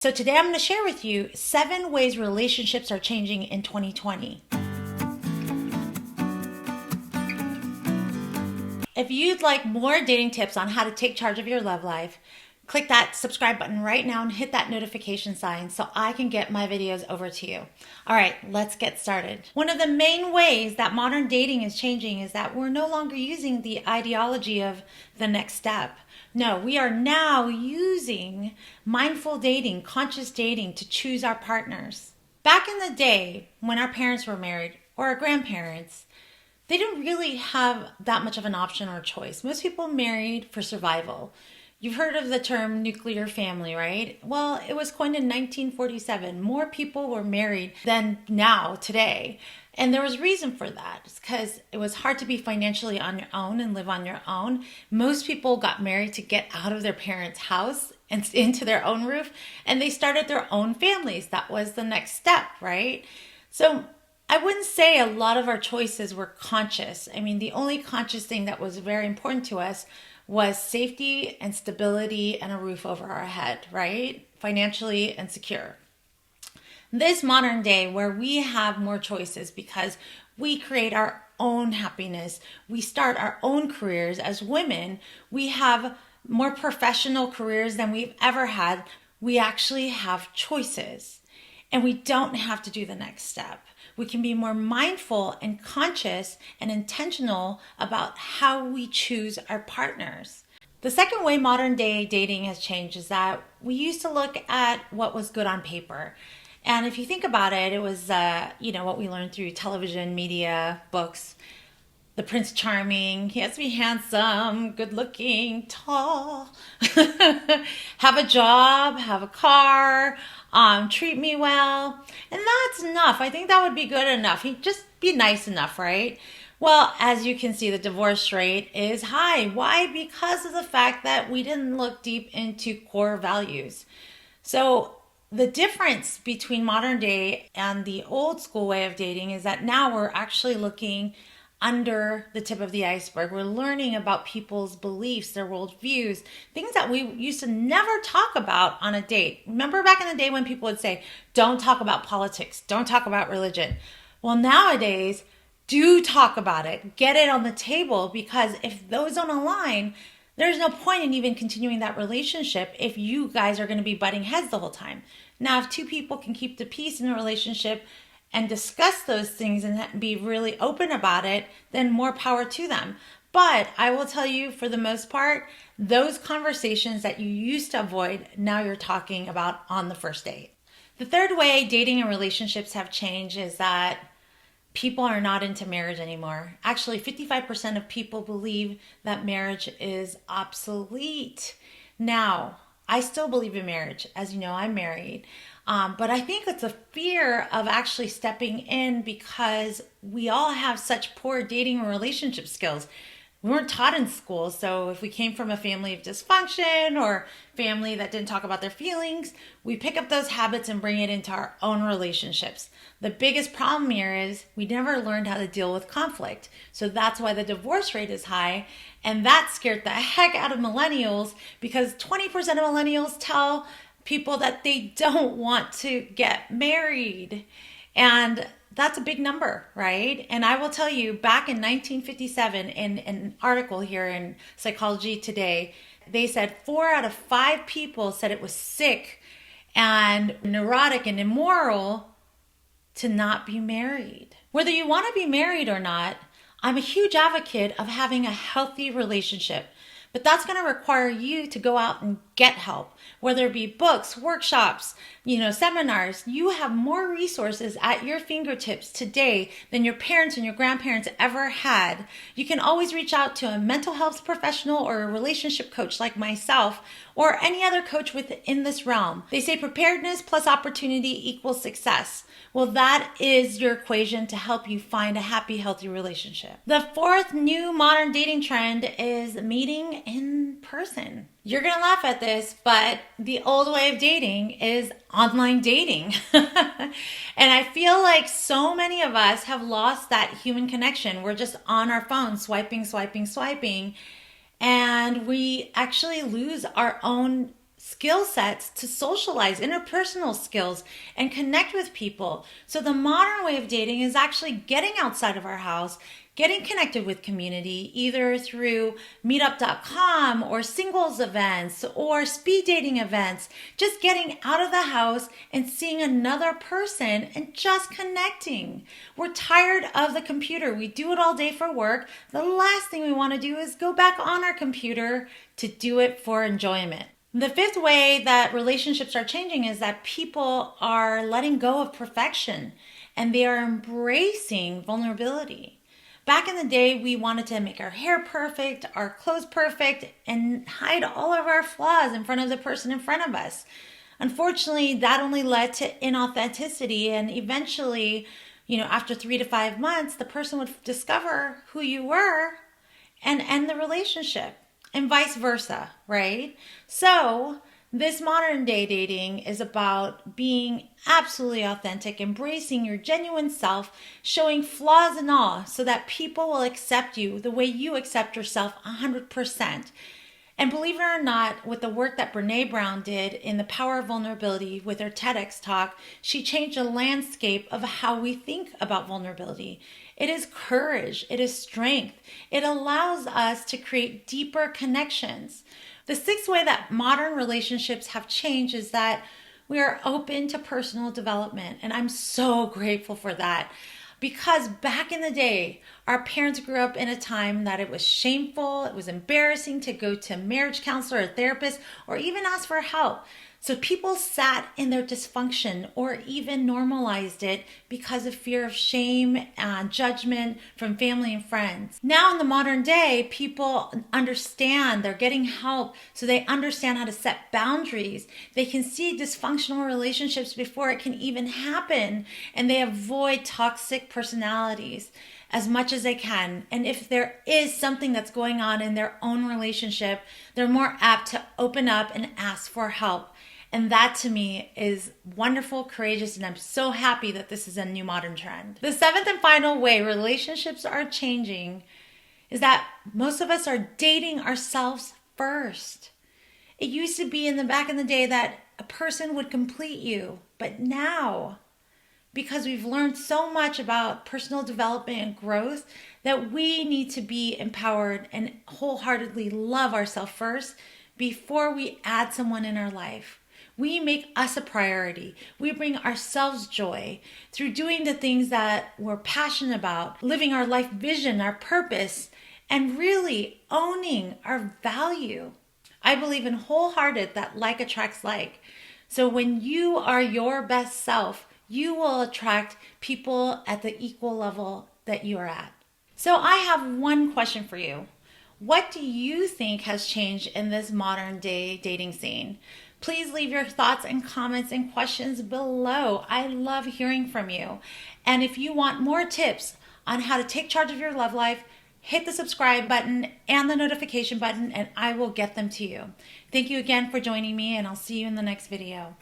So today I'm going to share with you 7 ways relationships are changing in 2020. If you'd like more dating tips on how to take charge of your love life, click that subscribe button right now and hit that notification sign so I can get my videos over to you. All right, let's get started. One of the main ways that modern dating is changing is that we're no longer using the ideology of the next step. No, we are now using mindful dating, conscious dating to choose our partners. Back in the day when our parents were married or our grandparents, they didn't really have that much of an option or choice. Most people married for survival. You've heard of the term nuclear family, right? Well, it was coined in 1947. More people were married than now, today. And there was reason for that. It's because it was hard to be financially on your own and live on your own. Most people got married to get out of their parents' house and into their own roof, and they started their own families. That was the next step, right? So I wouldn't say a lot of our choices were conscious. I mean, the only conscious thing that was very important to us was safety and stability and a roof over our head, right? Financially and secure. This modern day where we have more choices because we create our own happiness, we start our own careers as women, we have more professional careers than we've ever had. We actually have choices and we don't have to do the next step. We can be more mindful and conscious and intentional about how we choose our partners. The second way modern day dating has changed is that we used to look at what was good on paper. And if you think about it, it was, what we learned through television, media, books. The Prince Charming, he has to be handsome, good looking, tall, have a job, have a car, treat me well. And that's enough. I think that would be good enough. He'd just be nice enough, right? Well, as you can see, the divorce rate is high. Why? Because of the fact that we didn't look deep into core values. So the difference between modern day and the old school way of dating is that now we're actually looking under the tip of the iceberg. We're learning about people's beliefs, their worldviews, things that we used to never talk about on a date. Remember back in the day when people would say, don't talk about politics, don't talk about religion. Well, nowadays, do talk about it. Get it on the table, because if those don't align, there's no point in even continuing that relationship if you guys are going to be butting heads the whole time. Now, if two people can keep the peace in a relationship and discuss those things and be really open about it, then more power to them. But I will tell you, for the most part, those conversations that you used to avoid, now you're talking about on the first date. The third way dating and relationships have changed is that people are not into marriage anymore. Actually, 55% of people believe that marriage is obsolete. Now, I still believe in marriage. As you know, I'm married. But I think it's a fear of actually stepping in because we all have such poor dating and relationship skills. We weren't taught in school, so if we came from a family of dysfunction or family that didn't talk about their feelings, we pick up those habits and bring it into our own relationships. The biggest problem here is we never learned how to deal with conflict. So that's why the divorce rate is high, and that scared the heck out of millennials, because 20% of millennials tell people that they don't want to get married. And that's a big number, right? And I will tell you, back in 1957, in an article here in Psychology Today, they said 4 out of 5 people said it was sick and neurotic and immoral to not be married. Whether you want to be married or not, I'm a huge advocate of having a healthy relationship. But that's going to require you to go out and get help, whether it be books, workshops, seminars. You have more resources at your fingertips today than your parents and your grandparents ever had. You can always reach out to a mental health professional or a relationship coach like myself, or any other coach within this realm. They say preparedness plus opportunity equals success. Well, that is your equation to help you find a happy, healthy relationship. The fourth new modern dating trend is meeting in person. You're going to laugh at this, but the old way of dating is online dating. And I feel like so many of us have lost that human connection. We're just on our phone, swiping, and we actually lose our own skill sets to socialize, interpersonal skills, and connect with people. So the modern way of dating is actually getting outside of our house, getting connected with community, either through meetup.com or singles events or speed dating events, just getting out of the house and seeing another person and just connecting. We're tired of the computer. We do it all day for work. The last thing we want to do is go back on our computer to do it for enjoyment. The fifth way that relationships are changing is that people are letting go of perfection and they are embracing vulnerability. Back in the day, we wanted to make our hair perfect, our clothes perfect, and hide all of our flaws in front of the person in front of us. Unfortunately, that only led to inauthenticity, and eventually, after 3 to 5 months, the person would discover who you were and end the relationship, and vice versa, right? So this modern day dating is about being absolutely authentic, embracing your genuine self, showing flaws and all, so that people will accept you the way you accept yourself 100%. And believe it or not, with the work that Brené Brown did in The Power of Vulnerability with her TEDx talk, she changed the landscape of how we think about vulnerability. It is courage. It is strength. It allows us to create deeper connections. The sixth way that modern relationships have changed is that we are open to personal development. And I'm so grateful for that. Because back in the day, our parents grew up in a time that it was shameful, it was embarrassing to go to a marriage counselor or therapist or even ask for help. So people sat in their dysfunction or even normalized it because of fear of shame and judgment from family and friends. Now in the modern day, people understand, they're getting help, so they understand how to set boundaries. They can see dysfunctional relationships before it can even happen, and they avoid toxic personalities as much as they can. And if there is something that's going on in their own relationship, they're more apt to open up and ask for help. And that to me is wonderful, courageous, and I'm so happy that this is a new modern trend. The seventh and final way relationships are changing is that most of us are dating ourselves first. It used to be in the back in the day that a person would complete you, but now, because we've learned so much about personal development and growth, that we need to be empowered and wholeheartedly love ourselves first before we add someone in our life. We make us a priority. We bring ourselves joy through doing the things that we're passionate about, living our life vision, our purpose, and really owning our value. I believe in wholehearted that like attracts like. So when you are your best self, you will attract people at the equal level that you are at. So I have one question for you. What do you think has changed in this modern day dating scene? Please leave your thoughts and comments and questions below. I love hearing from you. And if you want more tips on how to take charge of your love life, hit the subscribe button and the notification button, and I will get them to you. Thank you again for joining me, and I'll see you in the next video.